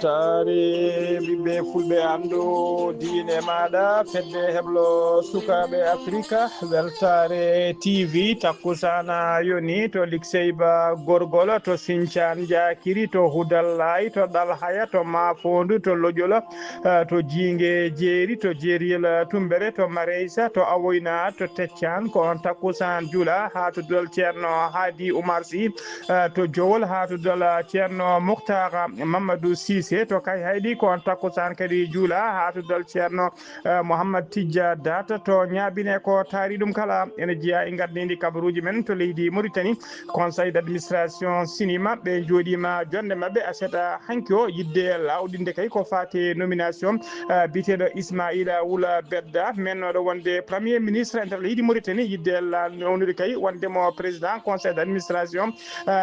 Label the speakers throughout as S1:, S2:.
S1: weltare ɓiɓɓe fulɓe andu diine maɗa fedde heblo sukaɓe africa weltare tv takkusana yoni to likseyba gorgol to Sinthiane Diakiri to Houdallay to Ɗalhaya to Mafondu to Lodiola to Djingue Jeeri to Jeeriyel Tumbere to Mareysa to Awoyna to Teccan ko on takkusan juula ha to dol ceerno Hadi Oumar Sy to Jowol ha to dol ceerno Moukhtar Mamadou Cissé to kay hayɗi ko on takkusan kadi juula ha to dol ceerno Mouhamad Tidja Data to ñaabine ko taari ɗum kala ene jeeya e gardidi kabaruji men to leydi Mauritanie conseil d' administration sinima ɓe jooɗima jonde mabɓe aseta hanki o yidde lawɗinde kay ko fate nomination biteɗo Ismaïla Wula Bedda mennoɗo wonde premier ministre nder leydi Mauritanie yidde nawnude kay wondemo président conseil d' administration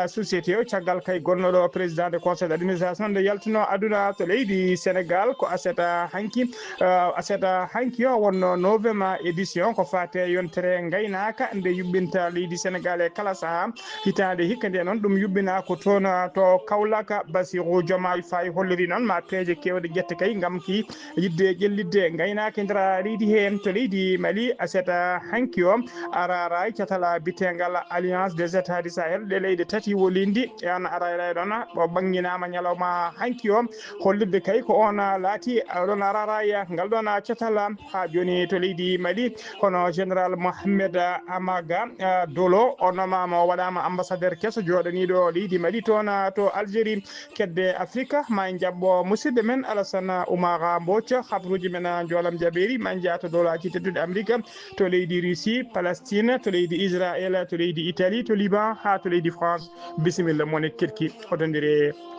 S1: société o caggal kay gonnoɗo président de conseil d' administration nde yaltuno aduna to leydi Sénégal ko aseta hanki o wonno 9e édition ko fate yontere gaynaka nde yuɓɓinta leydi Sénégal e kala saaha hitande hikka nde noon ɗum yuɓɓina ko toon to Kaolack Bassirou Diomaye Faye holliri noon ma peeje kewɗe ƴette kay gam ki yidde ƴellidde gaynaka nder leydi hen to leydi Mali aseta hanki o arara catala bitegal alliance des états du Sahel ɗe leyɗe tati wolindi e an arayray ɗon o ɓanginama ñalawma hanki o hollirde kay ko on laati ɗon araraya ngal ɗon catala ha joni to leydi Mali kono général Mohamed Amaga Dolo o nomama o waɗama ambassadeur kesso joɗaniɗo leydi Mali toon to Algérie kedde Afrique ma jabbo musidɗo men Alassane Oumar Mbodj habruji men jolam jaɓeri ma jaato dolaji teddude Amérique to leydi Russie Palestine to leydi Israël to leydi Italie to Liban ha to leydi France bisimilla mone kirki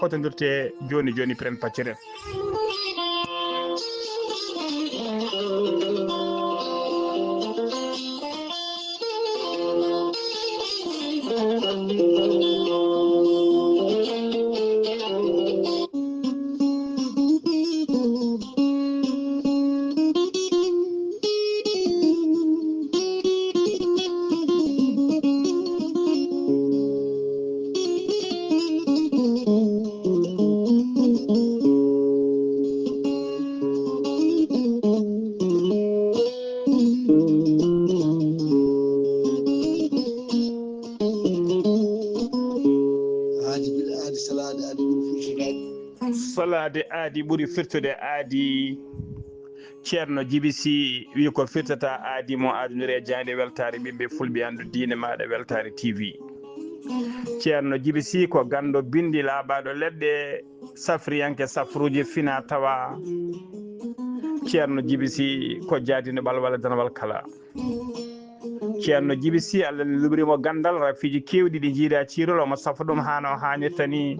S1: hotodirte joni joni pren paccere salade aadi ɓuuri firtude aadi ceerno Djiby Sy wi ko firtata aadi mo adunire jande weltare ɓiɓɓe fulɓe andu diine maɗa weltare TV ceerno Djiby Sy ko gando bindi laaɓaɗo leɗɗe safriyanke safruji fina tawa ceerno Djiby Sy ko jaadino ɓalwal danawal kala ceerno Djiby Sy Allah ne luɓrimo gandal rafiji kewɗi ɗi jiida cirol omo safa ɗum hano hannirta ni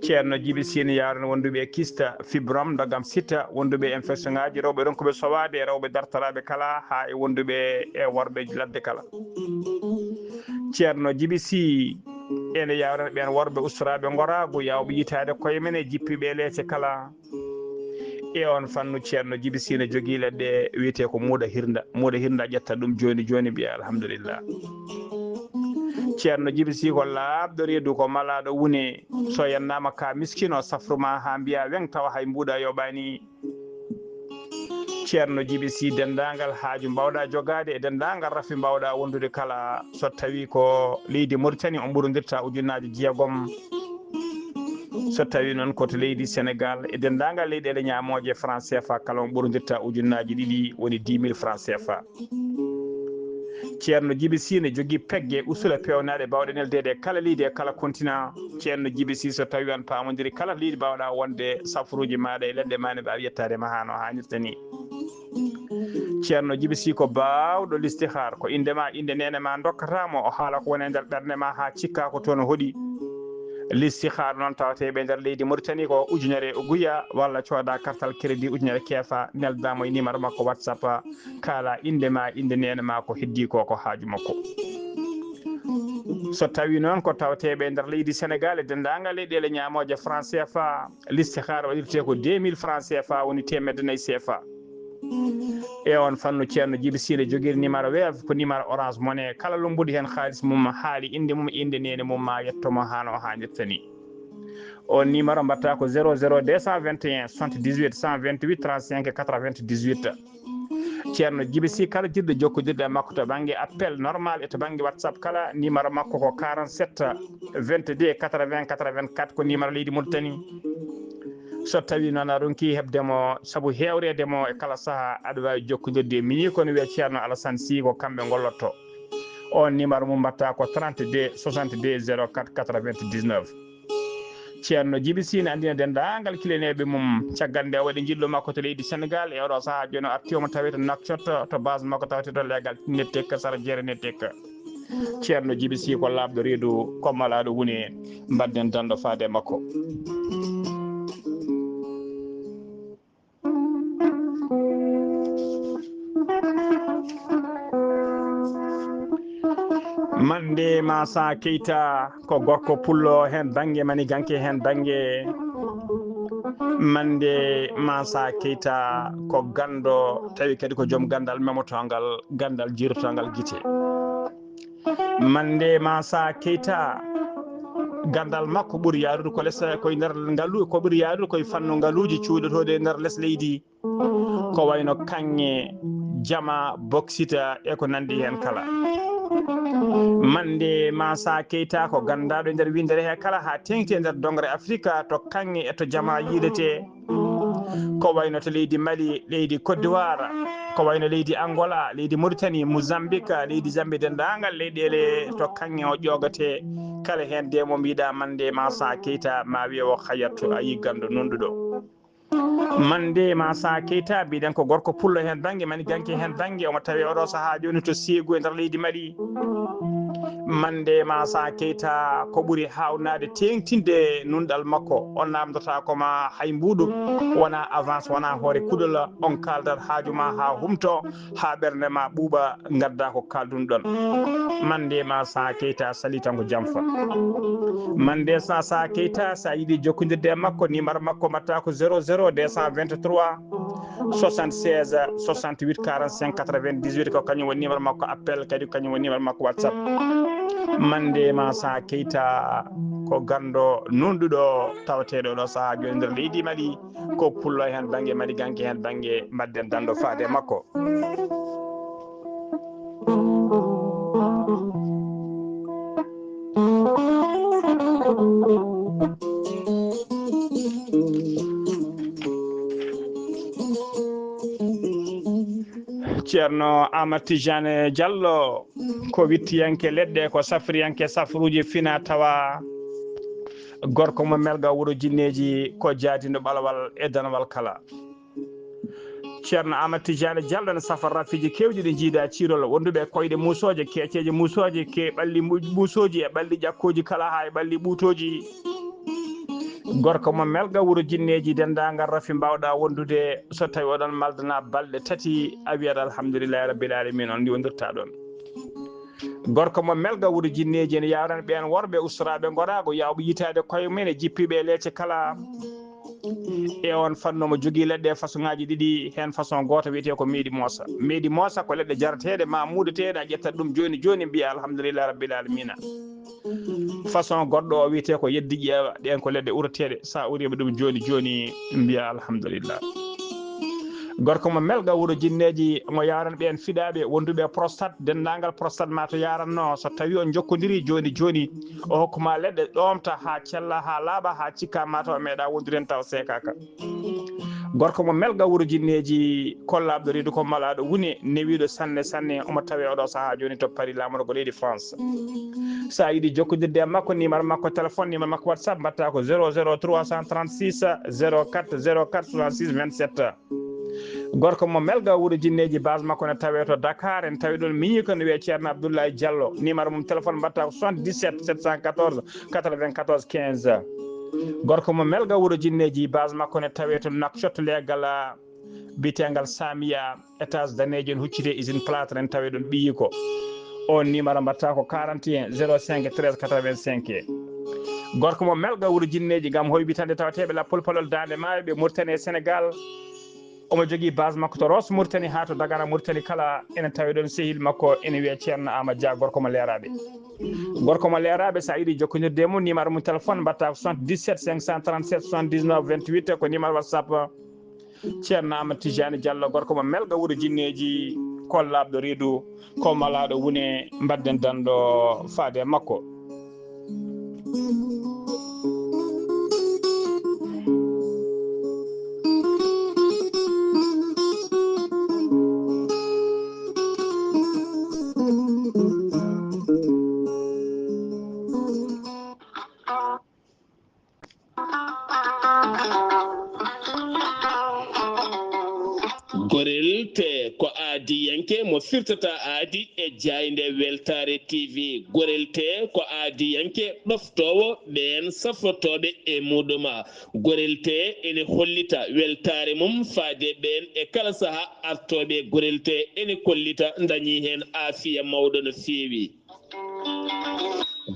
S1: ceerno Djiby Sy ne yarano wonduɓe kista fibrom dagam sitta wonduɓe infection ngaji rewɓe ɗon koɓe sowade rewɓe dartaraɓe kala ha e wonduɓe e worɓe ladde kala ceerno Djiby Sy ene yawrana ɓen worɓe ustoraɓe gorago yawɓe yitade koye men e jippiɓe leese kala e on fannu ceerno Djiby Sy ne jogui leɗɗe wiyete ko muuɗa hirda ƴetta ɗum joni joni mbiya alhamdulillah ceerno Djiby Sy ko laaɓɗo reedu ko malaɗo wune so yennama ka miskino safruma ha mbiya weng tawa hay mbuɗa yoɓani ceerno Djiby Sy dendagal haaju mbawɗa jogade e dendagal rafi mbawɗa wondude kala so tawi ko leydi Mauritanie o ɓurodirta ujunnaje jeegom so tawi noon koto leydi Sénégal e dendagal leyɗele ñamoje franc CFA kala o ɓurodirta ujunnaji ɗiɗi woni 10 000 franc CFA ceerno Djiby Sy ne jogui pegge usula pewnaɗe bawɗe neldede kala leydi e kala continent ceerno Djiby Sy so tawi on pamodiri kala leydi mbawɗa wonde safruji maɗa e leɗɗe ma ne mbawi yettade ma hano hannirta ni ceerno Djiby Sy ko bawɗo listihar ko indema inde nene ma dokkatamo o haala ko woni e nder ɓerde ma ha cikka ko toon hoɗi listihar noon tawateɓe nder leydi Mauritanie ko ujunere guya walla cooda kartal crédit ujunere keefa neldamo e numéro makko WhatsApp kala inde ma inde nene ma ko heddi ko haaju makko so tawi noon ko tawateɓe nder leydi Sénégal e dendagal leyɗele ñamoje franc CFA listihar waɗirte ko 2000 franc CFA woni 100 CFA e on fannu ceerno Djiby Sy ne joguiri numéro Wave ko numéro Orange Money kala lumbude hen haalis mum haali inde mum inde nene mum ma yettomo hano hannirta ni o numéro mbatta ko 00 221 78 128 35 98 ceerno Djiby Sy kala jirde jokkodirde e makko to banggue appel normal e to banggue WhatsApp kala numéro makko ko 47 22 80 84 ko numéro leydi Mauritanie so tawi noon a ronki hebdemo saabu hewredemo e kala saaha aɗa wawi jokkodirde mini kono wiya ceerno Alassane Sy ko kamɓe gollotto on numéro mum mbatta ko 32 62 04 99 ceerno Djiby Sy ne andina dendagal kileneɓe mum caggal nde waɗi jillu makko to leydi Sénégal e oɗo saaha joni artiomo tawi to Nouakchott to base makko tawate to legal nettekka sara jeere nettekka ceerno Djiby Sy ko labɗo reedu kommalaɗo woni mbadden danɗo faade makko Mande Massa Keita ko gorko pullo hen banggue mani ganke hen banggue Mande Massa Keita ko gando tawi kadi ko joom gandal memotongal gandal jirotongal guite Mande Massa Keita gandal makko ɓuuri yarude ko lessa koye nder ngaalu ko ɓuuri yarude koye fanno ngaaluji cuuɗotode e nder less leydi ko wayno kanŋe jama boksita e ko nandi hen kala Mande Massa Keita ko gandaɗo nder windere he kala ha tengti nder dongre Afrique to kanŋe e to jama yidete ko wayno to leydi Mali leydi Côte d'Ivoire ko wayno leydi Angola leydi Mauritanie Mozambique leydi Zambie dendagal leyɗele to kanŋe o ƴogate kala hen de mo mbiɗa Mande Massa Keita ma wiye o hayatto a yi gando nonduɗo Mande Massa Keita mbiɗen ko gorko pullo hen banggue mani ganke hen banggue omo tawi oɗo saaha joni to Ségu e nder leydi Mali Mande Massa Keita ko ɓuuri hawnade tengtinde nunɗal makko on namdota koma hay mbuɗu wona avance wona hoore kuɗola on kaldat haajuma ha humto ha ɓerde ma ɓuuɓa gadda ko kaldun ɗon Mande Massa Keita sali tan ko jamfa Mande Massa Keita sa yiiɗi jokkodirde e makko numéro makko mbatta ko 00 223 76 68 45 98 ko kañum woni numéro makko appel kadi kañum woni numéro makko WhatsApp Mande Massa Keita ko gando nonduɗo tawateɗo ɗo saaha joni nder leydi Mali ko pullo hen banggue Mali ganke hen banggue mbadden danɗo faade makko ceerno Amadou Tidiane Diallo ko wittiyanke leɗɗe ko safriyanke safruji fina tawa gorko mo melga wuuro jinneji ko jaadindo ɓalawal e danawal kala ceerno Amadou Tidiane Diallo ne safar rafiji kewɗi ɗi jiida cirol wonduɓe koyɗe musoje keceje musoje ke ɓalli musoji e ɓalli ƴakkoji kala ha e ɓalli ɓuutoji gorko mo melga wuuro jinneji dendagal rafi mbawɗa wondude so tawi oɗon maldana balɗe tati a wiyat alhamdulillahi rabbil alamin on yondirta ɗon gorko mo melga wuuro jinneji ne yawran ɓen worɓe ustaraɓe gorago yawɓe yitade koye men e jippiɓe leecce kala e on fanno mo jogui leɗɗe façon ngaji ɗiɗi hen façon goto wiyete ko meeɗi moosa ko leɗɗe jarateɗe ma muɗeteɗe a ƴettat ɗum joni joni mbiya alhamdulillahi rabbil alamina façon goɗɗo o wiyete ko yeddi ƴeewa ɗen ko leɗɗe urateɗe sa uriɓe ɗum joni joni mbiya alhamdulillah gorko mo melga wuuro jinneji mo yaran ɓen fiɗaɓe wonduɓe prostate dendagal prostate ma to yaranno so tawi on jokkodiri joni joni o hokkuma leɗɗe ɗomta ha cella ha laaɓa ha cikka mataw meeɗa wonduren taw sekaka gorko mo melga wuuro jinneji kollaɓɗo reedu ko malaɗo woni newiɗo sanne sanne omo tawe oɗo saaha joni to Paris lamoɗo ko leydi France sa yiiɗi jokkodirde e makko numéro makko téléphone numéro makko WhatsApp mbatta ko 00 336 04 04 66 27 gorko mo melga wuuro jinneji base makko ne tawe to Dakar en tawi ɗon miñi ko ne wiye ceerno Abdoulaye Diallo numéro mum téléphone mbatta ko 77 714 94 15 gorko mo melga wuuro jinneji base makko ne tawe to Nouakchott legal bitegal Samia étage danejo en huccite usine plâtre en tawe ɗon ɓiyi ko on numéro mbatta ko 41 05 13 85 gorko mo melga wuuro jinneji gam hoybitande tawateɓe la polpolol dande maayo ɓe Mauritanie Sénégal omo jogui base makko to Ross Mauritanie ha to Dagana Mauritanie kala ene tawi ɗon sehil makko ene wiye ceerno Amadou Dia gorko mo leeraɓe gorko mo leeraɓe sa yiiɗi jokkodirde mum numéro mum téléphone mbatta 77 537 79 28 ko numéro WhatsApp ceerno Amadou Tidiani Diallo gorko mo melga wuuro jinneji kollaɓɗo reedu ko malaɗo wune mbadden danɗo faade makko.
S2: Gorelte ko aadi yanke mo firtata aadi e jayde Weltare TV. Gorelte ko aadi yanke ɗoftowo ɓen safotoɓe e muɗuma. Gorelte ene hollita weltare mum faade ɓen e kala saha artoɓe gorelte ene kollita dañi hen aafiya mawɗo no feewi.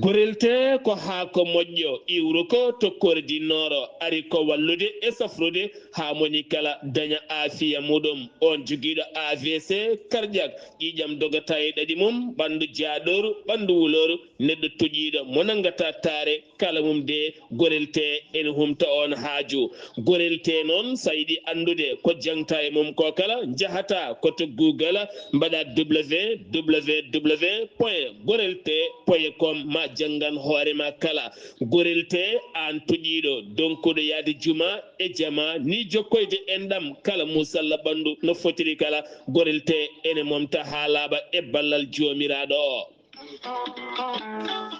S2: Gorelte ko haako moƴƴo iwru ko tokkore dinnoro ari ko wallude e safrude ha moni kala daña aafiya muɗum. On joguiɗo AVC cardiaque ƴiƴam dogata e ɗaɗi mum ɓandu jaaɗoru ɓandu wuloru neɗɗo toƴiɗo mo nangata taare kala mum de gorelte ene humta on haaju. Gorelte noon sa yiɗi andude ko jangta e mum ko kala jahata koto Google mbaɗa www.gorelte.com ma jangan hoorema kala. Gorelte an toƴiɗo donkuɗo yaade juma e jama ni jokkoyde enɗam kala musalla ɓandu no fotiri kala gorelte ene momta ha laaɓa e ballal jomiraɗo o.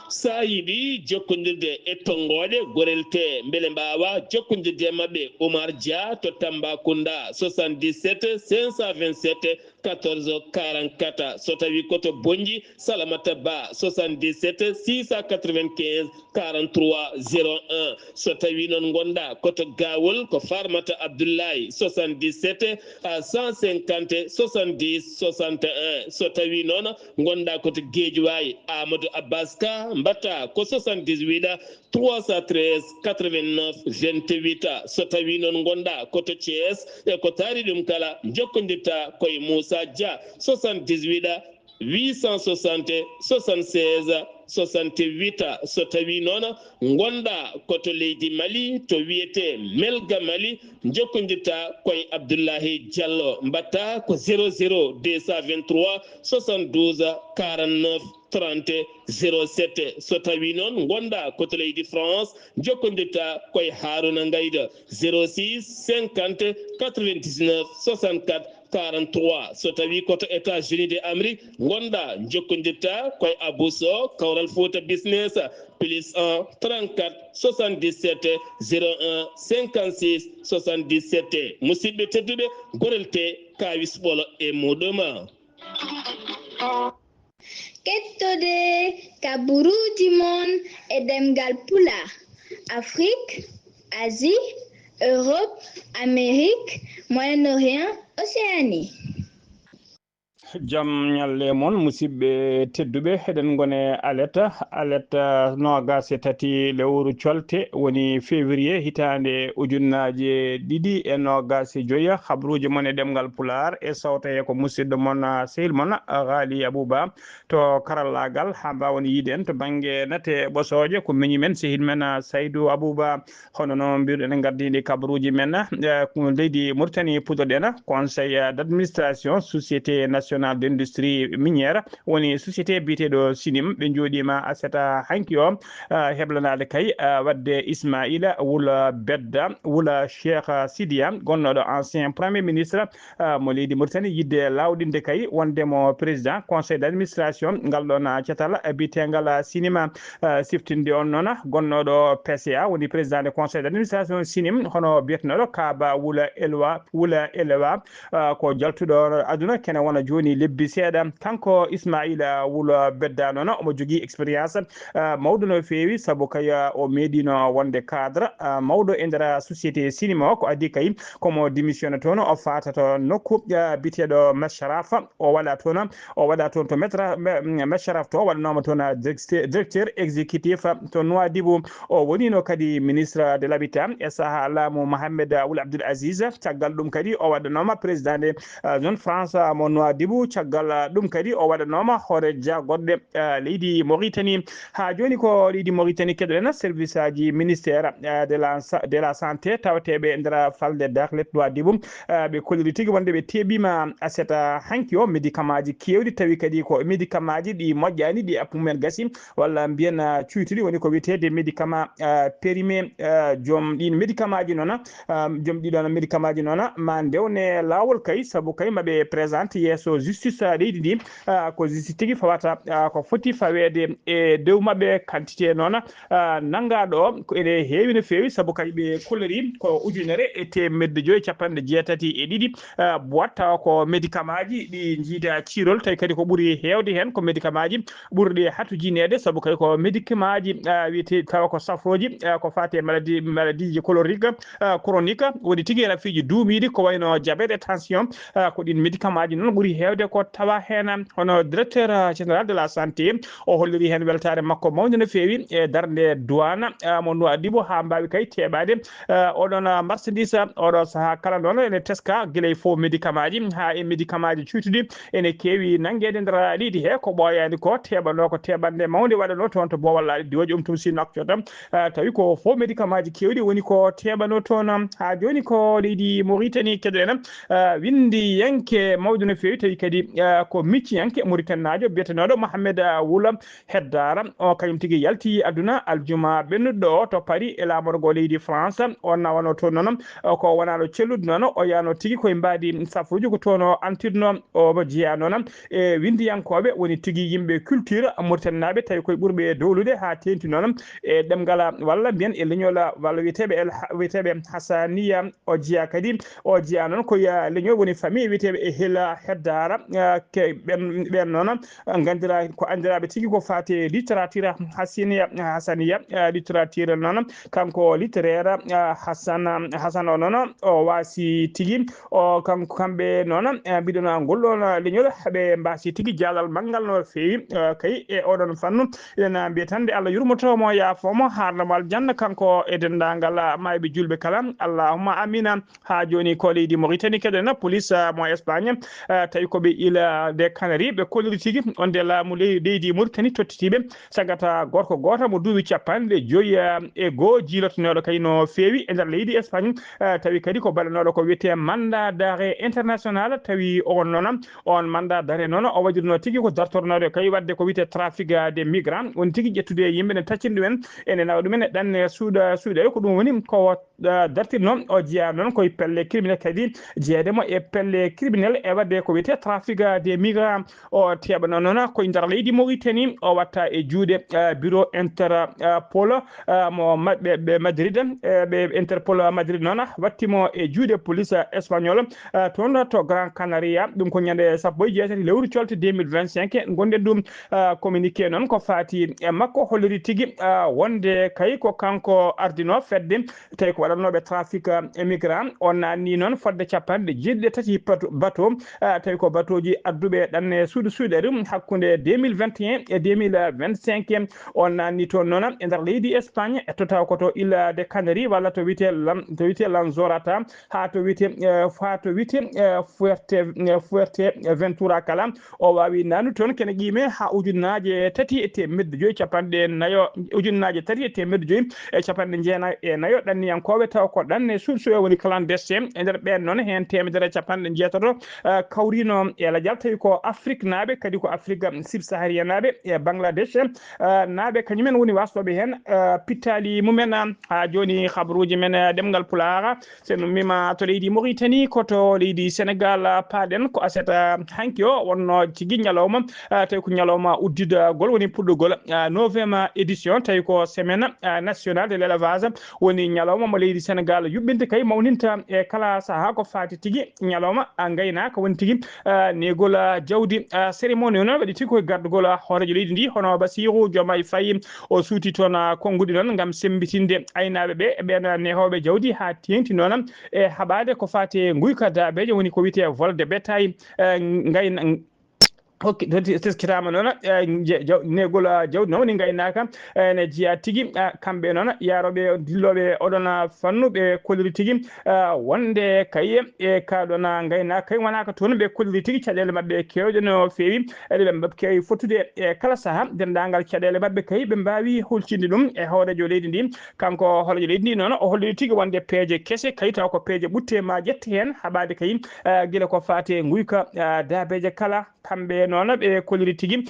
S2: Sa yiɗi jokkodirde e tongoɗe gorelte beele mbawa jokkodirde mabɓe Oumar Dia to Tambacounda 77 527 14 44 so tawi koto Bonji Salamata Ba 77 695 43 01 so tawi noon gonda koto Gawol ko Farmata Abdoulaye 77 150 70 61 so tawi noon gonda koto Guédiawaye Amadou Abbas Ka mbatta ko 78 313 89 28 so tawi noon gonda koto Thiès e ko taari ɗum kala jokkodirta koye Moussa Dia 78 860 76 68 so tawi noon gonda koto leydi Mali to wiyete Melga Mali jokkodirta koye Abdoulahi Diallo mbatta ko 00 223 72 49 30 07 so tawi noon gonda koto leydi France jokkodirta koye Haruna Ngayda 06 50 99 64 43 so tawi koto États-Unis de Amérique gonda jokkodirta koye Abousso Kawral Fouta Business plus 1 34 77 01 56 77 musidɓe tedduɓe gorelte kawisɓolo e muɗuma.
S3: Kettode kaburuji mon e demgal pula Afrique, Asie, Europe, Amérique, Moyen-Orient, Océanie.
S1: Jam ñalle mon musidɓe tedduɓe eɗen gone aletta nogas e tati lewru colte woni février hitande ujunnaje ɗiɗi e nogas e joyya habruji mon e ɗemgal pular e sawtaye ko musidɗo mon sehil mon Ghali Abouba to karallagal ha mbawon yiiden to banggue nate ɓosoje ko miñi men sehil men Saydou Abouba hono no mbirɗen gardidi kabaruji men leydi Mauritanie puɗoɗen conseil d'administration société nationale d'industrie minière woni société biteɗo Sinim ɓe joɗima aseta hanki o heblanade kay wadde Ismaïla Wula Bedda Wula Cheikh Sidia gonnoɗo ancien premier ministre mo leydi Mauritanie yidde lawɗinde kay wondemo président conseil d'administration ngal ɗon cetal bitegal Sinima siftinde on noon gonnoɗo PCA woni président de conseil d'administration Sinim hono biyetenoɗo Kaba Wula Elwa ko jaltuɗo aduna kene wona joni woni lebbi seeɗa kanko Ismaila Wula Bedda noon omo jogui expérience mawɗo no feewi sabu kaya o meeɗino wonde cadre mawɗo e nder société cinéma ko adi kay komo démissionné toon o fatato nokku biteɗo Macharafa o waɗa toon to Macharafa to waɗanoma toon directeur exécutif to Nouadhibou o wonino kadi ministre de l'habitat e saaha laamu Mohamed Ould Abdoul Aziz caggal ɗum kadi o waɗanoma président de zone France mo Nouadhibou caggal ɗum kadi o waɗanoma hoore jagoɗɗe leydi Mauritanie ha joni ko leydi Mauritanie keɗoɗen service aji ministère de la santé tawateɓe nder falde Dakhlet Nouadhibou ɓe kolliri tigui wonde ɓe teɓima aseta hanki o médicament ji kewɗi tawi kadi ko médicament ji ɗi moƴƴani ɗi appumen gasi walla mbiyen cuytuɗi woni ko wiyetede médicament périmé joom ɗin médicament ji noon joom ɗiɗon médicament ji noon ma ndewne lawol kay saabu kay maɓe présente yesso justice leydi ndi ko justice tigui fawata ko foti fawede e dow mabɓe quantité noon nangaɗo ko ene heewi no feewi saabu kay ɓe kolliri ko ujunere e temedde joyyi capanɗe jeetati e ɗiɗi boîte tawa ko médicament ji ɗi jiida cirol tawi kadi ko ɓuuri hewde hen ko médicament ji ɓurɗi hatujinede saabu kay ko médicament ji wiyete tawa ko safroji ko fate maladie ji chronique woni tigui hen fiiji duumiɗi ko wayno diabète et tension ko ɗin médicament ji noon ɓuuri hewde ko tawa hen hono directeur général de la santé o holliri hen weltare makko mawde no feewi e darde douane mo Nouadhibou ha mbawi kay teɓade oɗon marchandise oɗo saaha kala noon ene teska guilay fo médicament ji ha e médicament ji cuytuɗi ene keewi nanguede nder leydi he ko ɓoyani ko teɓano ko teɓande mawde waɗano toon to Bowal laaɗi diwoji tum si noktotam tawi ko fo médicament ji kewɗi woni ko teɓano toon ha joni ko leydi Mauritanie keɗoɗen windi yanke mawde no feewi tawi kadi ko micci yanke Mauritanie najo biyetenoɗo Mohamed Wula Heddara o kañum tigui yalti aduna aljuma ɓennuɗo o to Paris e lamorgo leydi France o nawano toon noon ko wonano cellude noon o yano tigui koye mbadi safruji ko toon o antirno omo jeeya noon e windiyankoɓe woni tigui yimɓe culture Mauritanie naɓe tawi koye ɓuurɓe dowlude ha tenti noon e ɗemgal walla mbiyen e leñol walla wiyeteɓe Hassaniya o jeeya kadi o jeeya noon koye leñol woni famille wiyeteɓe e Hela Heddara ɓen noon gandira ko andiraɓe tigui ko fate littérature Hassaniya littérature noon kanko littéraire Hassan o noon o wasi tigui o kanko kamɓe noon mbiɗon golɗon leñol ɓe mbasi tigui jaalal manggal no feewi kay e oɗon fannu ena mbiyatande Allah yurmotomo yaafomo harnamo aljanna kanko e dendagal mayɓe julɓe kala allahumma amina ha joni ko leydi Mauritanie keɗen police mo Espagne tawi koɓe île des Canaries ɓe kolliri tigui on nde laamu leydi Mauritanie tottitiɓe sagata gorko goto mo duuɓi capanɗe joyyi e goho jiilotonoɗo kay no feewi e nder leydi Espagne tawi kadi ko baɗanoɗo ko wiyete mandat d'arrêt international tawi on noon on mandat d'arrêt noon o waɗirno tigui ko dartornoɗo kay wadde ko wiyete trafic des migrants woni tigui ƴettude yimɓe ne taccini ɗumen ene nawa ɗumen e ɗanne suuɗe ko ɗum woni ko dartirno o jeeya noon koye pelle criminel kadi jeeyademo e pelle criminel e wadde ko wiyete trafic des migrants o teɓano noon koye nder leydi Mauritanie o watta e juuɗe bureau Interpol mo ɓe Madrid ɓe Interpol Madrid noon wattimo e juuɗe police espagnol toon to Gran Canaria ɗum ko ñande sappo e jeetati lewru colte 2025 gonɗen ɗum communiqué noon ko fati e makko holliri tigui wonde kay ko kanko ardino fedde tawi ko waɗannoɓe trafic migrant on nanni noon fodde capanɗe jeeɗiɗi tati bateau tawi ko bateau ji adduɓe ɗanne suuɗari hakkude 2021 e 2025 on nanni toon noon e nder leydi Espagne e to taw koto île des Canaries walla to wiyete Lanzorata ha to wiyete Fuerteventura kala o wawi nanu toon kene qime ha ujunnaje tati e temedde joyyi capanɗe nayo ujunnaje tati e temedde joyyi e capanɗe jeenayi e nayo ɗanniyankoɓe taw ko ɗanne suuɗ woni clandestin e nder ɓen noon hen temedere capanɗe jeetato kawrino e ladial tawi ko Afrique naɓe kadi ko Afrique subsaharienne naɓe e Bangladesh naɓe kañumen woni wastoɓe hen pittali mumen ha joni habaruji men ɗemgal Pulaar sen mima to leydi Mauritanie koto leydi Sénégal paaɗen ko aseta hanki o wonno tigui ñalawma tawi ko ñalawma uddidgol woni puɗɗogol 9e édition tawi ko semaine nationale de l'élevage woni ñalawma mo leydi Sénégal yuɓɓinte kay mawninta e kala saaha ko fati tigui ñalawma gaynaka woni tigui negola jawdi cérémonie non waɗi tiko gardugol hoorejo leydi ndi hono Bassirou Diomaye Faye o suuti toon konngudi noon ngam sembitinde aynaaɓe ɓe ɓen nehoɓe jawdi ha tengti noon e haɓade ko fate guyka daabeje woni ko wiyete volde bétail gayna hokki teskitama noon negol jawdi noon woni gaynaka ne jeeya tigui kamɓe noon yaroɓe dilloɓe oɗon fannu ɓe kolliri tigui wonde kayi e kaɗon gaynaka kay wonaka toon ɓe kolliri tigui caɗele mabɓe kewɗe no fewi eɗeɓe kewi fottude e kala saaha dendagal caɗele mabɓe kayi ɓe mbawi hulcinde ɗum e hoorejo leydi ndi kanko hoorejo leydi ndi noon o holliri tigui wonde peeje kese kayi taw ko peeje ɓutte ma ƴetta hen haɓade kayi guila ko fate guyka daabeje kala kamɓe noon ɓe kolliri tigui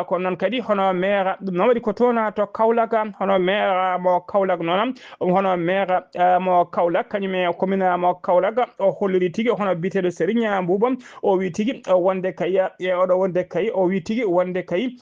S1: kono noon kadi hono maire ɗum noon waɗi ko toon to Kaolack hono maire mo Kaolack noon hono maire mo Kaolack kañum e commune mo Kaolack o holliri tigui hono biteɗo Serigne Mbouba o wi tigui wonde kayi e oɗo wonde kayi o wi tigui wonde kayi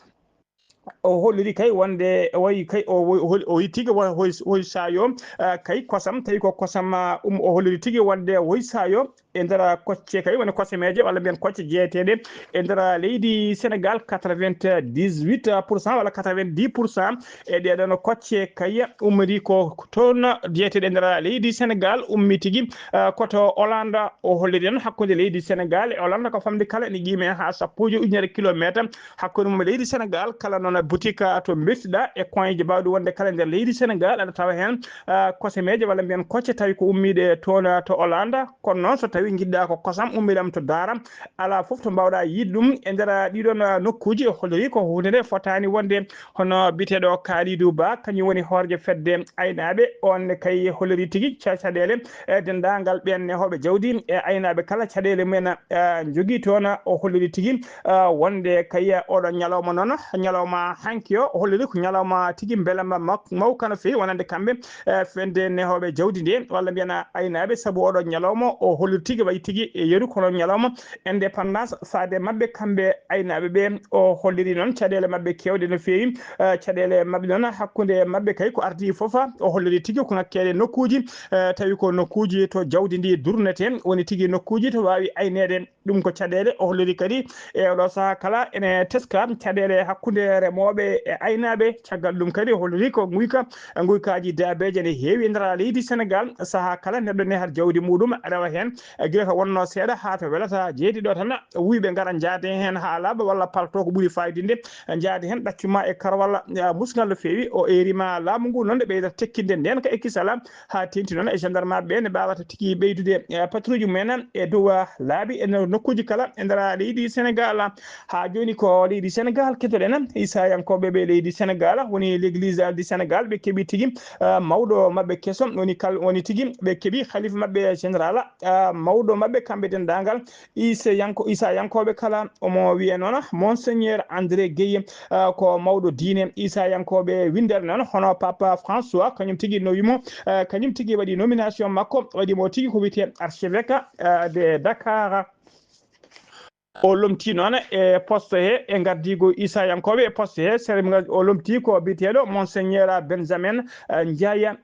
S1: o holliri kay wonde wayi kay o wi tigui woy sayo kay kosam tawi ko kosam o holliri tigui wonde woy sayo e nder kocce kay woni kosemeje walla mbiyen kocce jeeteɗe e nder leydi Sénégal 98% walla 90% e ɗeɗon kocce kay ummidi ko toon jeeteɗe e nder leydi Sénégal ummi tigui koto Hollande o holliri noon hakkude leydi Sénégal e Hollande ko famde kala ene qiime ha sappoje ujunere kilométre hakkude mum leydi Sénégal kala noon boutique to bettiɗa e coin ji bawɗi wonde kala nder leydi Sénégal aɗa tawa hen kosemeje walla mbiyen kocce tawi ko ummiɗe toon to Hollande kono noon so tawi jiɗɗa ko kosam ummiɗam to Dara ala foof to mbawɗa yiide ɗum e nder ɗiɗon nokkuji o holliri ko hunde nde fotani wonde hono biteɗo Kalidou Ba kañum woni hoorje fedde aynaɓe on kay holliri tigui caɗele e dendagal ɓen nehoɓe jawdi e aynaɓe kala caɗele mumen jogui toon o holliri tigui wonde kay oɗon ñalawma noon ñalawma hanki o holliri ko ñalawma tigui beelama mawka no fewi wonande kamɓe fende nehoɓe jawdi nde walla mbiyen aynaɓe saabu oɗon ñalawma o holliri tigui wayi tigui e yeeru kono ñalawma indépendance faade mabɓe kamɓe aynaɓe ɓe o holliri noon caɗele mabɓe kewɗe no fewi caɗele mabɓe noon hakkude mabɓe kay ko ardi foof o holliri tigui ko ngakkede nokkuji tawi ko nokkuji to jawdi ndi durnete woni tigui nokkuji to wawi aynede ɗum ko caɗele o holliri kadi e oɗo saaha kala ene teska caɗele hakkude remoɓe e aynaɓe caggal ɗum kadi o holliri ko guykaji daabeje ne heewi e nder leydi Sénégal saaha kala neɗɗo ne har jawdi muɗum rewa hen guila to wonno seeɗa ha to welata jeeɗiɗo tan wuyɓe gara jaade hen ha laaɓa walla palto ko ɓuuri fayidinde jaade hen ɗaccuma e karwalla musgal no fewi o erima laamu ngu noon ɗe ɓeydata tekkinde nden ka ekkisala ha tenti noon e gendarme ɓe ne mbawata tigui ɓeydude patrouille mumen e dow laaɓi e nokkuji kala e nder leydi Sénégal ha joni ko leydi Sénégal kedoɗen isayankoɓe ɓe leydi Sénégal woni l'église du Sénégal ɓe keeɓi tigui mawɗo mabɓe kesso woni tigui ɓe keeɓi khalife mabɓe général mawɗo mabɓe kamɓe dendagal isayankoɓe kala omo wiye noon monseigneur André Gueye ko mawɗo diine isayankoɓe windere noon hono Papa François kañum tigui no wimo kañum tigui waɗi nomination makko waɗimo tigui ko wiyete archevêque de Dakar o lomti noon e poste he e gardigo isayankoɓe e poste he sere o lomti ko biteɗo monseigneur Benjamin Ndiaye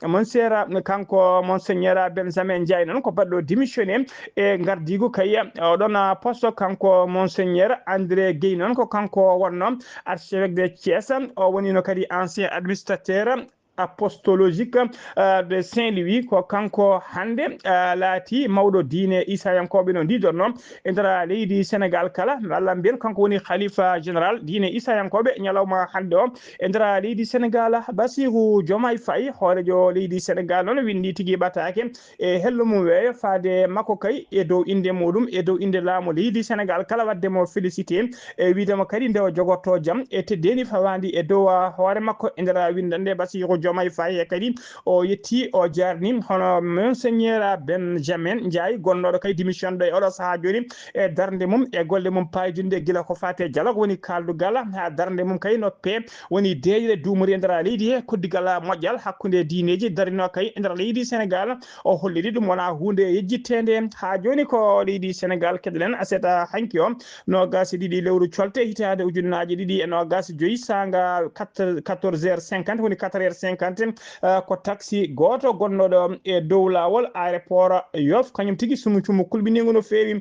S1: kanko monseigneur Benjamin Ndiaye noon ko baɗɗo démissionné e gardigo kay oɗon poste kanko monseigneur André Gueye noon ko kanko wonno archevêque de Thiès o wonino kadi ancien administrateur apostologique de Saint-Louis ko kanko hande laati mawɗo diine isayankoɓe no didorno e nder leydi Sénégal kala walla mbiyen kanko woni khalifa général diine isayankoɓe ñalawma hande o e nder leydi Sénégal Bassirou Diomaye Faye hoorejo leydi Sénégal noon windi tigui ɓatake e hello mum weeyo faade makko kay e dow inde muɗum e dow inde laamu leydi Sénégal kala waddemo félicité e widemo kadi nde o jogorto jaam e teddeni fawandi e dow hoore makko e nder windande Bassirou Diomaye Faye kadi o yetti o jarni hono monseigneur Benjamin Ndiaye gonnoɗo kay démission ɗo e oɗo saaha joni e darde mum e golle mum payidinde guila ko fate dialogue woni kaldugal ha darde mum kay noppe woni deeƴre duumori e nder leydi he koddigal moƴƴal hakkude diineji darino kay e nder leydi Sénégal o holliri ɗum wona hunde yejjittede ha joni ko leydi Sénégal keɗoɗen aseta hanki o nogas ɗiɗi lewru colte hitade ujunnaje ɗiɗi e nogas joyyi sanga 14h50 woni 4h50 250 ko taxi goto gonnoɗo e dow lawol aéroport Yoff kañum tigi sumucumu kulɓinigo no feewi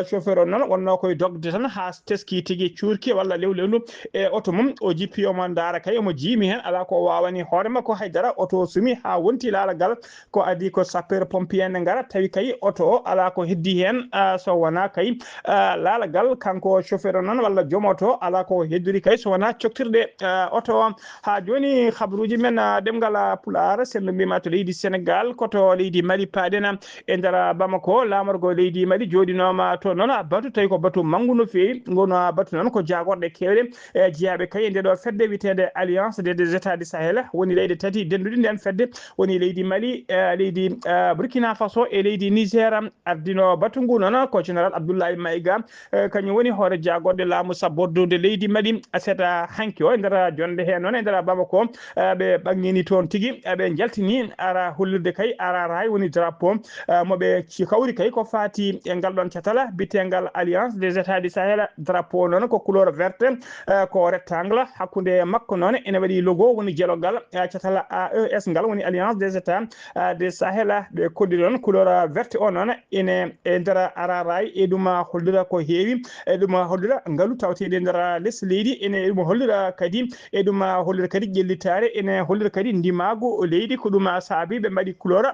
S1: chauffeur on noon wonno koye dogde tan ha teski tigi cuurki walla lewlewlu e auto mum o jippi omo daara kay omo jiimi hen ala ko wawani hoore makko haydara auto sumi ha wonti laalagal ko adi ko sapeur pompier ne ngara tawi kay auto o ala ko heddi hen so wona kay laalagal kanko chauffeur noon walla joom auto ala ko hedduri kay so wona coktirde auto ha joni habruji men demgal pular sen mbima to leydi Sénégal koto leydi Mali paadena e nder Bamako lamorgo leydi Mali jodinoma to noon batu tawi ko batu mangu no fewi gono batu noon ko jagorde kewɗe e jeeyaɓe kay nde ɗo fedde witede alliance des états du Sahel woni leydi tati denduɗi nden fedde woni leydi Mali leydi Burkina Faso e leydi Niger ardino batu ngu noon ko général Abdoulaye Maïga kañum woni hoore jagorde laamu sabbordude leydi Mali aseta hanki o e nder jonde hen noon e nder Bamako ɓe ɓaŋŋini toon tigui ɓe jaltini ara hollirde kay ara ray woni drapeau moɓe kawri kay ko fati e ngal ɗon catala bitegal alliance des états du Sahel drapeau noon ko couleur verte ko rectangle hakkude makko noon ene waɗi logo woni jelogal catala AES ngal woni alliance des états du Sahel ɓe koddi noon couleur verte o noon ene e nder ara ray e ɗum hollira ko heewi e ɗum hollira ngaalu tawteɗe nder less leydi ene ɗum hollira kadi e ɗum hollira kadi ƴellitare ene hollira kadi ndimago leydi ko ɗum saabi ɓe mbaɗi couleur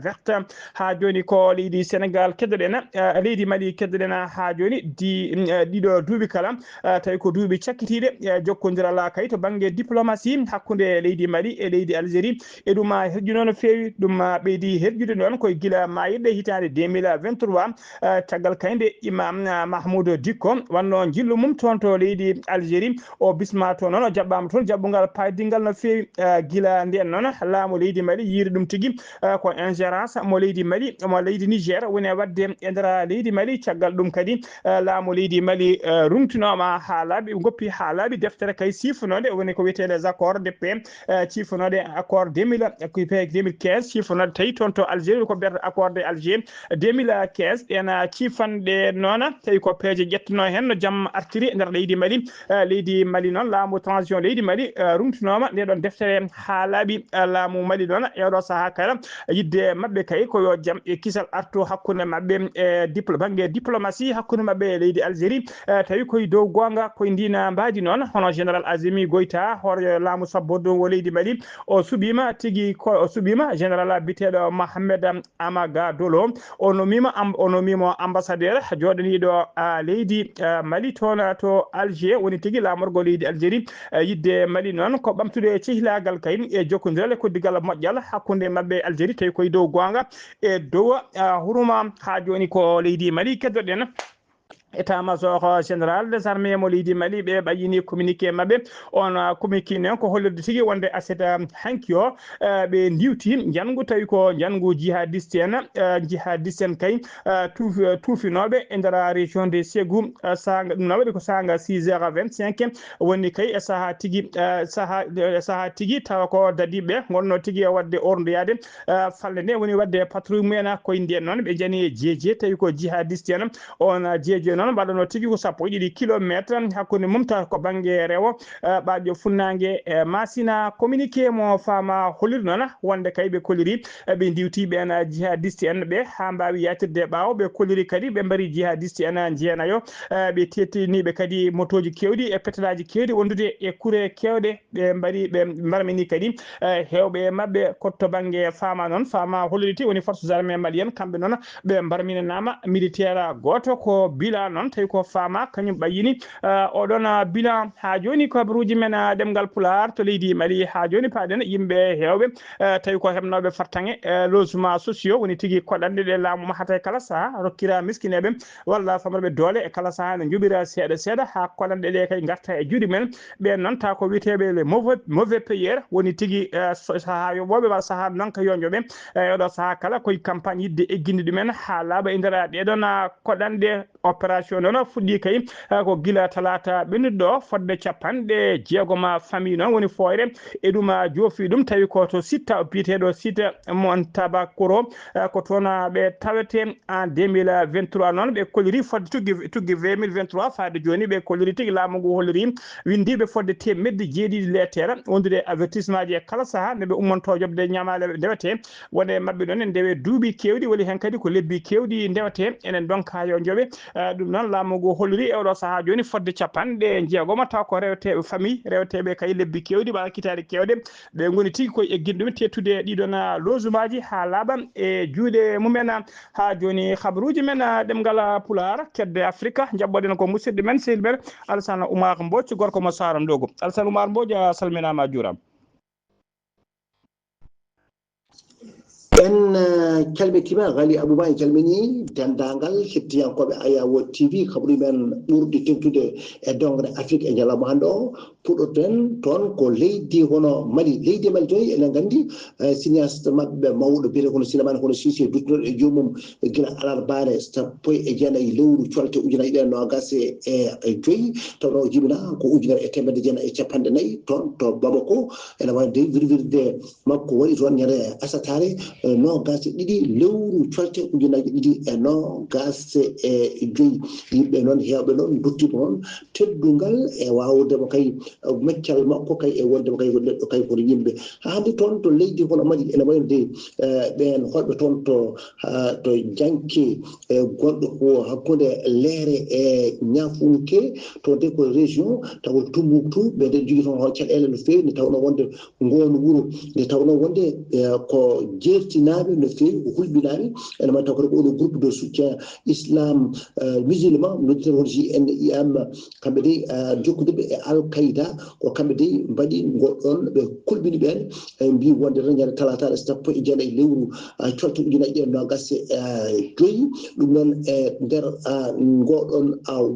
S1: verte ha joni ko leydi Sénégal keddoɗen leydi Mali keddoɗen ha joni ɗiɗo duuɓi kala tawi ko duuɓi cakkitiɗe jokkodira kay to banggue diplomatie hakkude leydi Mali e leydi Algérie e ɗum herƴuno no fewi ɗum ɓeydi herƴude noon koye guila mayirɗe hitande 2023 caggal kayde imam Mahmoud Dicko wanno jillu mum toon to leydi Algérie o bisma to noon o jaɓɓama toon jaɓɓugal paydingal no fewi guila nden noon laamu leydi Mali yiiri ɗum tigui ko ingérence mo leydi Mali mo leydi Niger woni wadde e nder leydi Mali caggal ɗum kadi laamu leydi Mali rumtinoma ha laaɓi goppi ha laaɓi deftere kay sifanode woni ko wiyete les accords de paix sifanode accord 2015 sifanode tawi toon to Algérie ko biyata accord de Alger 2015 ɗen cifanɗe noon tawi ko peeje ƴettuno hen no jamma artiri e nder leydi Mali noon laamu transition leydi Mali rumtinoma nde ɗon deftere ha laaɓi laamu Mali noon ewɗo saaha kala yidde mabɓe kay ko yo jaam e kisal artu hakkude mabɓe e banggue diplomatie hakkude mabɓe e leydi Algérie tawi koye dow gonga koye ndina mbadi noon hono général Assimi Goïta hoore laamu sabbordu o leydi Mali o suɓima tigui o suɓima général biteɗo Mohamed Amaga Dolo o nomimo ambassadeur joɗaniɗo leydi Mali toon to Alger woni tigui lamorgo leydi Algérie yidde Mali noon ko ɓamtude cehilagal kay e jokkodirale koddigal moƴƴal hakkude mabɓe Algérie tawi koye dow gonga e dow huruma ha joni ko leydi Mali keddoɗen état major général des armées mo leydi Mali ɓe ɓayini communiqué mabɓe on communiqué noon ko hollirde tigui wonde aseta hanki o ɓe diwti jangu tawi ko jangu jihadiste en kay tuufinoɓe e nder région de Ségou saga ɗum no waɗi ko saga 6h25 woni kay e saaha tigui tawa ko dadiɓe gonno tigui e wadde ordoyade falle nde woni wadde patrouille mumen koye nden noon ɓe jani e jeeje tawi ko jihadiste en on jeeje noon mbaɗano tigui ko sappo e ɗiɗi kilométre hakkude mum taw ko banggue rewo ɓaƴƴo funnague e masina communiqué mo fama holliri noon wonde kay ɓe kolliri ɓe diwti ɓen jihadiste en ɓe ha mbawi yatirde ɓawo ɓe kolliri kadi ɓe mbari jihadiste en jeenayo ɓe tettiniɓe kadi motoji kewɗi e pétalaji kewɗi wondude e kuure kewɗe ɓe mbari ɓe mbarmini kadi hewɓe mabɓe kotto banggue fama noon fama holliri woni forces armées malienne kamɓe noon ɓe mbarminanama militaire goto ko bilan noon tawi ko fama kañum ɓayini oɗon bilan ha joni ko habaruji men ɗemgal pular to leydi Mali ha joni paɗen yimɓe hewɓe tawi ko hebnoɓe fartange logement sociaux woni tigui koɗanɗe ɗe laamu mahata kala saaha rokkira miskineɓe walla famarɓe doole e kala saaha ne juɓira seeɗa seeɗa ha koɗanɗe ɗe kay garta e juuɗe men ɓen noon taw ko wiyeteɓe les mauvais payeurs woni tigui saaha yoɓoɓe walla saaha nanka yonjoɓe oɗo saaha kala koye campagne yidde egginde ɗumen ha laaɓa e nder ɗeɗon koɗanɗe opération opération noon fuɗɗi kay ko gila talata ɓennuɗo fodde capanɗe jeegoma famille noon woni foyre e ɗum joofi ɗum tawi ko to sitta biyeteɗo site mon tabakoro ko toon ɓe tawete en 2023 noon ɓe kolliri fodde tuggi 2023 faade joni ɓe kolliri tigui laamu ngu holliri windiɓe fodde temedde jeeɗiɗi lettere wondude avertissement ji e kala saaha nde ɓe ummonto jobde ñamale ndewete wone mabɓe ɗon en ndewe duuɓi kewɗi woni hen kadi ko lebbi kewɗi ndewete enen donc ha yo jooɓe ɗum noon laamu ngu holliri e oɗo saaha joni fodde capanɗe jeegoma taw ko rewteɓe famille rewteɓe kay lebbi kewɗi ɓa kitade kewɗe ɓe goni tigui koye egguide ɗum tettude ɗiɗon lojumaji ha laaɓa e juuɗe mumen ha joni habaruji men ɗemgal Pulaar kedde Afrique jabboɗen ko musidɗo men sehil men Alassane Oumar Mbodj gorko mo Sara Ndogo Alassane Oumar Mbodj a salminama a juurama.
S4: en calmitima Ghali Abouba en calmini dendagal hettiyankoɓe Ayawo TV kaɓuri men ɓurɗi tengtude e dongre Afrique e ñalawma hande o puɗɗoten toon ko leydi hono Mali leydi Mali toy enen gandi cinéaste mabɓe mawɗo biyete kono cinéma kono Cissé duttoɗo e joomum gila alarbare sappo e jeenayyi lewru colte ujunnaje ɗiɗi nogas e joyyi tawno o jibina ko ujunere e temedde jeenayyi e capanɗe nayyi toon to Bamako ene wawde wirwirde makko waɗi toon ñande asatare nogas ɗiɗi lewru colte ujunnaje ɗiɗi e nogas e joyyi yimɓe noon hewɓe noon duttimo noon teddungal e wawdemo kay meccal makko kay e wondemo kay neɗɗo kay kono yimɓe hande toon to leydi hono Mali ene wayde ɓen holɓe toon to janki gonɗo ko hakkude leere e ñafunke to de ko région taw Tombouctou ɓe nde jogui toon caɗele no fewi nde tawno wonde ngoonu wuuro nde tawno wonde ko jertinaɓe no fewi ko hulɓinaɓe ene ma taw koɗo ɓoɗo groupe de soutien islam musulman nodditen won JNIM kamɓe de jokkodirɓe e Al-Qaïda ko kamɓe de mbaɗi goɗɗon ɓe kulɓini ɓen mbi wonde tan ñande talata sappo e jeenayyi lewru colte ujunnaje ɗiɗi e nogas joyyi ɗum noon e nder ngoɗon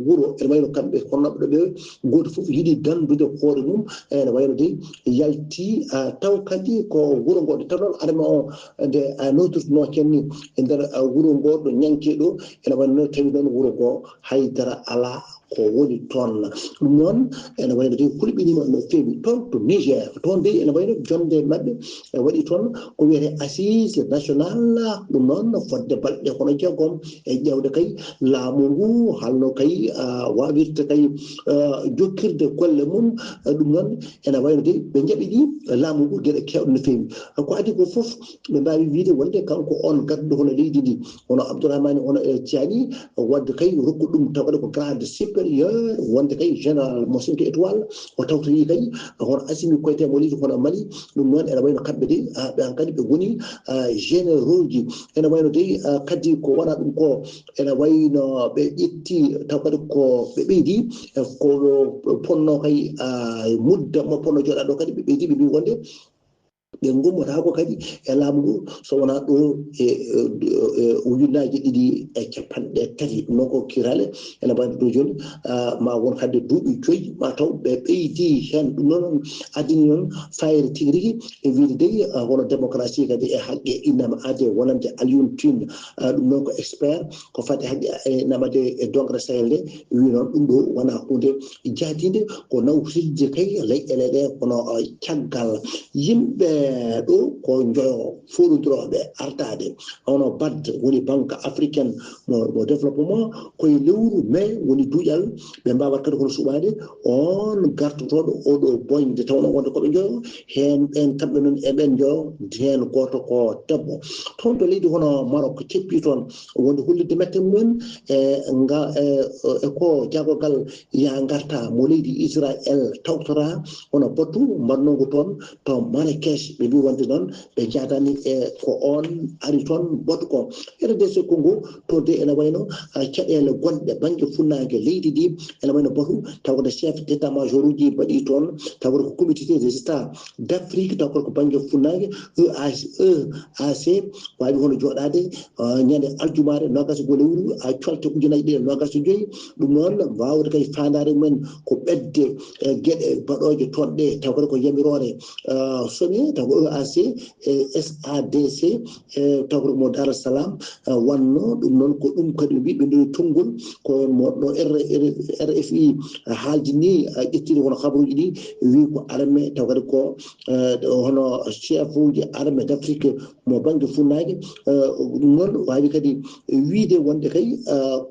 S4: wuuro ene wayno kamɓe honnoɓe ɓe goto foof yiiɗi dandude hoore mum ene wayno de yalti taw kadi ko wuuro ngo nde taw noon arme o nde nodirtuno kenni e nder wuuro ngo ɗo ñankeɗo ene wayno noon tawi noon wuuro ngo haydara ala ko woni toon ɗum noon ene wayno de hulɓinima no fewi toon to Niger toon de ene wayno jonde mabɓe e waɗi toon ko wiyete assise national ɗum noon fodde balɗe hono jeegom e ƴewde kay laamu ngu halno kay wawirte kay jokkirde golle mum ɗum noon ene wayno de ɓe jaɓiɗi laamu ngu gueɗe kewɗe no fewi ko adi ko foof ɓe mbawi wiide wonde kanko on gadduɗo hono leydi ndi hono Abdourahmane hono Tiani wadde kay rokku ɗum tawade ko grade supérieur wonde kay général mo 5 étoiles o tawtori kay hono Assimi Koité mo leydi hono Mali ɗum noon ene wayno kamɓe de ɓe kadi ɓe goni généraux ji ene wayno de kadi ko wona ɗum ko ene wayno ɓe ƴetti taw kadi ko ɓe ɓeydi ko ponno kay mudda mo ponno joɗa ɗo kadi ɓe ɓeydi ɓe mbi wonde ɓe gummotako kadi e laamu ngu so wona ɗo e ujunnaje ɗiɗi e capanɗe tati ɗum noon ko kirale ene mbaɗi ɗo joni ma won hadde duuɓi joyyi ma taw ɓe ɓeydi hen ɗum noon addini noon fayre tigui rigui e wiide de hono démocratie kadi e haqqe innama ade wonande Alioune Tine ɗum noon ko expert ko fate haqqe e namade e dongre Sahel nde wi noon ɗum ɗo wona hunde jaadide ko nawtirde kay leyɗele ɗe kono caggal yimɓe ɗo ko joyo foɗodiroɓe artade hono BAD woni banque africaine mo développement koye lewru mai woni duuƴal ɓe mbawat kadi kono suɓade on gartotoɗo oɗo boñde tawno wonde koɓe joyo hen ɓen kamɓe noon eɓen joyo hen goto ko debbo toon to leydi hono Maroc ceppi toon wonde hollidde mette mumen e ko jagogal ya garta mo leydi Israël tawtora hono battu mbannogo toon to Marrakech ɓe mbi wonde noon ɓe jadani e ko on ari toon batu ko RDC Congo to de ene wayno caɗele gonɗe banggue funnangue leydi ndi ene wayno batu tawde chef d' état major uji mbaɗi toon tawde ko comité des états d' Afrique taw ko banggue funnangue EAC wawi hono joɗade ñande aljumare nogas go lewru colte ujunnaje ɗiɗi nogas joyyi ɗum noon wawde kay fandare mumen ko ɓedde gueɗe baɗoje toon ɗe taw ko yamirore somi taw ko EAC SADC tawro mo Dar es Salaam wanno ɗum noon ko ɗum kadi mbiɓe nde tongol ko moɗo RFI haaldi ni ƴettiri hono habaruji ɗi wi ko armée taw kadi ko hono chef uji armée d'Afrique mo banggue funnague ɗum noon wawi kadi wiide wonde kay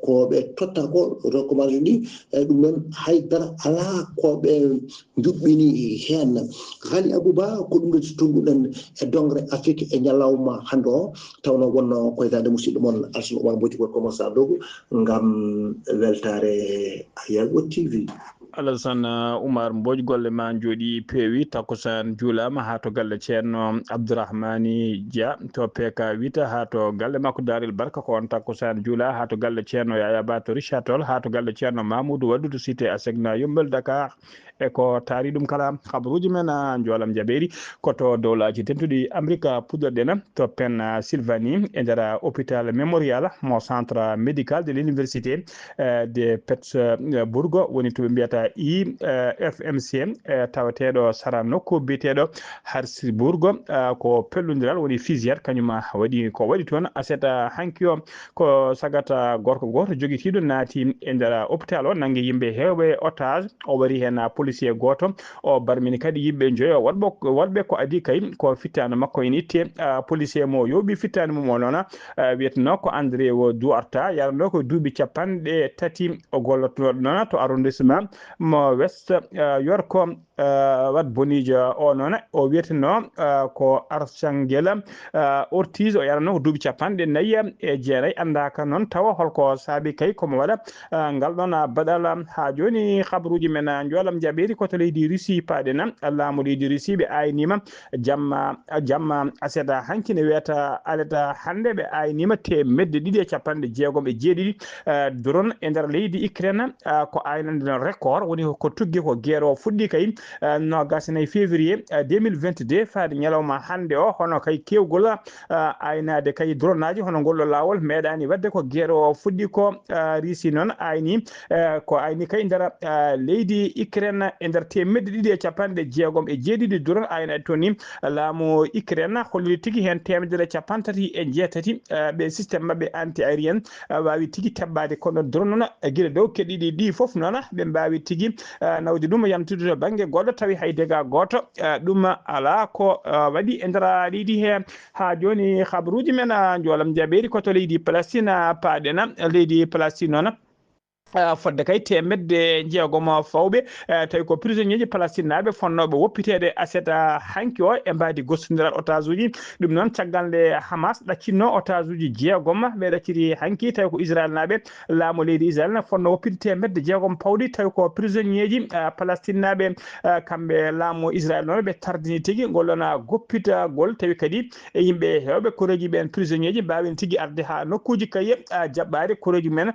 S4: ko ɓe totta ko recommandation ɗi ɗum noon haydara ala ko ɓe juɓɓini hen Ghali Abouba ko ɗum ɗo tonguɗen e dongre Afrique e ñalawma hande o tawno wonno koytade musidɗo moon Alsine Oumar Mbodji ko commença dogo ngam weltare Ayago TV.
S1: Alassane Oumar Mbodji golle ma jooɗi peewi takkusan juulama ha to galle ceerno Abdourahmani Dia to PK 8 ha to galle makko Daril Barka ko on takkusan juula ha to galle ceerno Yaya Ba to Richard Toll ha to galle ceerno Mamoudou Waddu to cité Asegna Yumbel Dakar e ko taari ɗum kala habaruji men joolam jaɓeeri koto dowlaji tentuɗi Amérique puɗɗorɗen to Pennsylvanie e nder hôpital mémorial mo centre médical de l'université de Pittsburgh woni to ɓe mbiyata IFMC tawateɗo sara nokku biyeteɗo Harrisburg ko pellodiral woni fusillade kañum waɗi ko waɗi toon aseta hanki o ko sagata gorko goto joguitiɗo naati e nder hôpital o nanggue yimɓe hewɓe otage o wari hen policier goto o barmini kadi yimɓe joyo wonɓe ko adi kay ko fittano makko en itte policier mo yoɓi fittani mum o noon wiyeteno ko André Duarta yarano ko duuɓi 3 o gollotoɗo noon to arrondissement mo West York wat bonijo o noon o wiyeteno ko Archangel Ortiz o yarano ko duuɓi 49 andaka noon tawa holko saabi kay komo waɗa ngal ɗon baɗal ha joni habaruji men joolam jaɓeeri koto leydi Russie paaɗen laamu leydi Russie ɓe aynima jamma aseda hanki ne wiyata aleta hande ɓe aynima 267 drone e nder leydi Ukraine ko aynande record woni ko tuggi ko guerre o fuɗɗi kay no gasinayi février 2022 faade ñalawma hande o hono kay kewgol aynade kay drone aji hono ngolɗo lawol meeɗani wadde ko guerre o fuɗɗi ko Russie noon ayni ko ayni kay nder leydi Ukraine e nder 267 drone aynade toon ni laamu Ukraine holli tigui hen 136 ɓe systéme mabɓe anti aérien wawi tigui tebbade kono drone noon guila dow keɗiɗi ɗi foof noon ɓe mbawi tigui nawde ɗum yamtude to banggue goɗɗo tawi hay dégâts goto ɗum ala ko waɗi e nder leydi he ha joni habaruji men joolam jaɓeeri koto leydi Palestine paaɗen leydi Palestine noon fodde kay 160 fawɓe tawi ko prisonnier ji Palestine naɓe fonnoɓe woppitede aseta hanki o e mbadi gostodiral otage uji ɗum noon caggal nde Hamas ɗaccinno otage uji 6 ɓe ɗacciri hanki tawi ko Israel naɓe laamu leydi Israel ne fonno woppide 160 pawɗi tawi ko prisonnier ji Palestine naɓe kamɓe laamu Israel noon ɓe tardini tigui gollona goppitagol tawi kadi e yimɓe hewɓe koreji ɓen prisonnier ji mbawin tigui arde ha nokkuji kaye jaɓɓade koreji men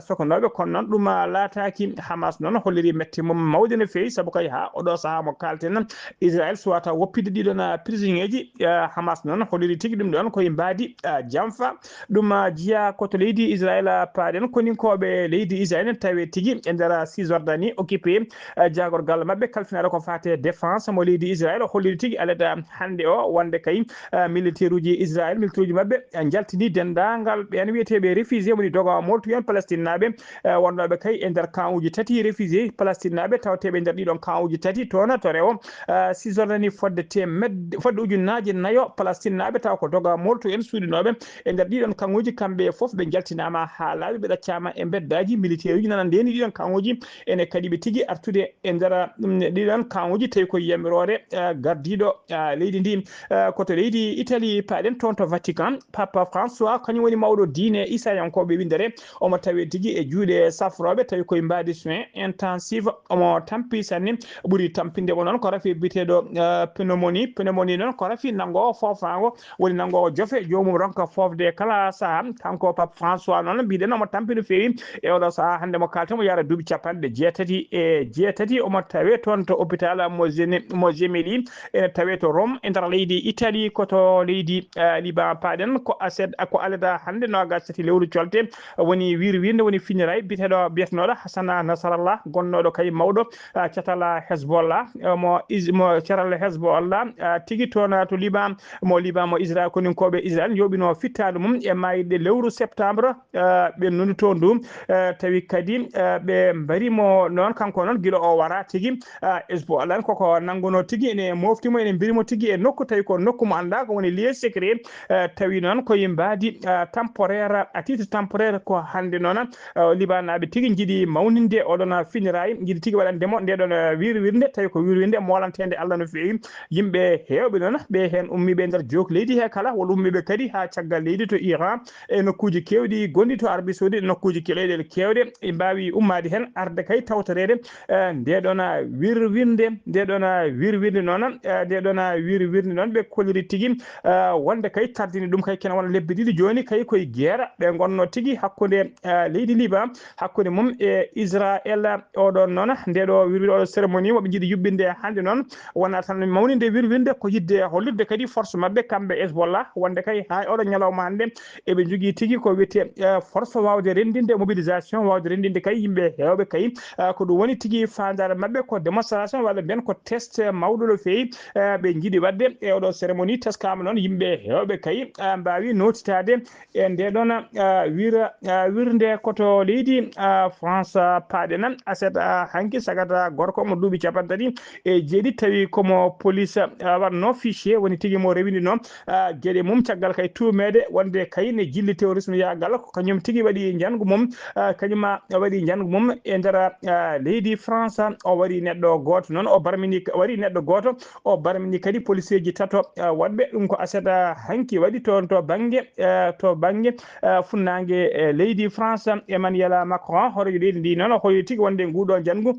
S1: sokonoɓe kono noon ɗum laataki Hamas noon holliri metti mum mawde no fewi saabu kay ha oɗo saaha mo kalten Israel suwata woppide ɗiɗon prisonnier ji Hamas noon holliri tigui ɗum ɗon koye mbadi janfa ɗum jiya koto leydi Israel paaɗen koninkoɓe leydi Israel tawi tigui e nder Cisjordanie occupé jagorgal mabɓe kalfinaɗo ko fate défense mo leydi Israel holliri tigui alada hande o wonde kay militaire uji Israel militaire uji mabɓe jaltini dendagal ɓen wiyeteɓe réfugié woni doga moltu hen Palestine naɓe wonnoɓe kay e nder camp uji 3 réfugié Palestine naɓe tawateɓe nder ɗiɗon camp uji 3 toon to rewo Cisjordanie fodde ujunnaje 4 Palestine naɓe taw ko doga moltu en suuɗinoɓe e nder ɗiɗon camp uji kamɓe foof ɓe jaltinama ha laaɓi ɓe ɗaccama e beddaji militaire uji nana ndeni ɗiɗon camp uji ene kadi ɓe tigui artude e nder ɗiɗon camp uji tawi koye yamirore gardiɗo leydi ndi koto leydi Italie paaɗen toon to Vatican Papa François kañum woni mawɗo diine isayankoɓe windere omo tawi tigui e juuɗe safroɓe tawi koye mbadi soin intensive omo tampi sanni ɓuuri tampinde mo noon ko rafi biteɗo pneumonie noon ko rafi nangowo fofago woni nangowo jofe jomum ronka fofde kala saaha kanko Pape François noon mbiɗen omo tampi no fewi e oɗo saaha hande mo kalten mo yara duuɓi 68 omo tawe toon to hôpital mo Gemelli ene tawe to Rome e nder leydi Italie koto leydi Liban paaɗen ko aleda hande no 7 lewru colte woni wirwinde woni finiray biteɗo bietnoɗo Hasana Nasrallah gonnoɗo kay mawɗo catala Hezbollah mo catala Hezbollah tigi toon to Liban mo Israel koninkoɓe Israel yoɓino fittade mum e mayde lewru septembre ɓe noni to ndum tawi kadi ɓe mbarimo noon kanko noon guila o wara tigi Hezbollah koko nangono tigi ene moftimo ene mbirimo tigi e nokku tawi ko nokku mo anda ko woni lieu secret tawi noon koye mbadi temporaire à titre temporaire ko hande noon Liban naɓe tigi jiiɗi mawninde oɗon finirayi jiiɗi tigi waɗandemo ndeɗon wirwirde tawi ko wirwirde molantede Allah no fewi yimɓe hewɓe noon ɓe hen ummiɓe nder jok leydi he kala walla ummiɓe kadi ha caggal leydi to Iran e nokkuji kewɗi gonɗi to Arabie Saoudite nokkuji leyɗele kewɗe e mbawi ummade hen arde kay tawtorede ndeɗon wirwirde noon ɓe kolliri tigi wonde kay tardini ɗum kay kene wona lebbi ɗiɗi joni kay koye guerre ɓe gonno tigi hakkude leydi Liban hakkude mum e Israel oɗon noon ndeɗo wirwirde oɗo cérémonie moɓe jiiɗi yuɓɓinde hande noon wona tan mawnide wirwirde ko yidde hollirde kadi force mabɓe kamɓe Hezbollah wonde kay ha oɗo ñalawma hande eɓe jogui tigi ko wiyete force wawde rendinde mobilisation wawde rendinde kay yimɓe hewɓe kay ko ɗum woni tigi fandare mabɓe ko démonstration walla mbiyen ko test mawɗo no fewi ɓe jiiɗi wadde e oɗo cérémonie teskama noon yimɓe hewɓe kay mbawi notitade e ndeɗon wirde koto leydi France paaɗena aset hanki sagata gorko mo duuɓi capantati e jeeɗi tawi komo police watno fichier woni tigi mo rewini noon gueɗe mum caggal kay tumede wonde kay ne jilli terrorisme yagal ko kañum tigi waɗi janggo mum kañuma waɗi janggo mum e nder leydi France o waɗi neɗɗo goto noon o barmini kadi policier ji tato waɗɓe ɗum ko aseta hanki waɗi toon to banggue funnague leydi France Emmanuel Macron hoɗoji leydi ndi noon holliri tigui wonde nguɗo janggu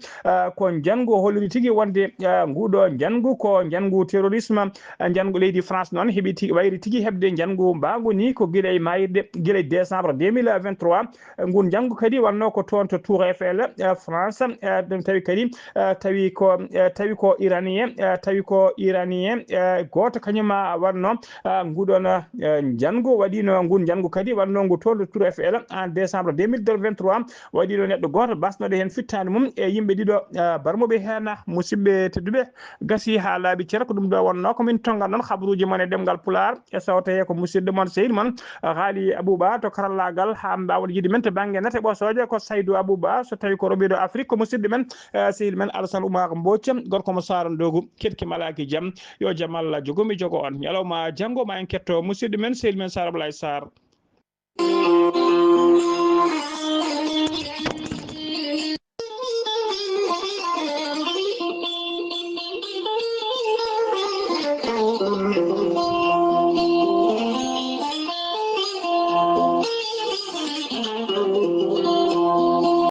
S1: ko janggu holliri tigui wonde nguɗo janggu ko janggu terrorisme janggu leydi France noon heeɓi tigui wayri tigui hebde janggu mbagu ni ko guila e mayirde guila décembre 2023 ngun janggu kadi wanno ko toon to Tour Eiffel France ɗum tawi kadi tawi ko iranien goto kañuma wanno nguɗon janggu waɗino ngun janggu kadi wanno ngu toon to Tour Eiffel en décembre 2023 waɗino neɗɗo goto basnoɗo hen fittade mum e yimɓe ɗiɗo barmoɓe hen musidɓe tedduɓe gasi ha laaɓi ceer ko ɗum ɗo wonno komin tongal noon habaruji mon e ɗemgal Pulaar e sawta he ko musidɗo moon sehil moon haali Abouba to karallagal ha mbawɗo yiide men to banggue nete ɓosoje ko Saydou Abouba so tawi ko roɓiɗo Afrique ko musidɗo men sehil men Alassane Oumar Mbocc gorko mo Sarandogu ketki malaki jaam yo jaam Allah jogomi jogo on ñalawma janggo ma en ketto musidɗo men sehil men Sara Blay Sarr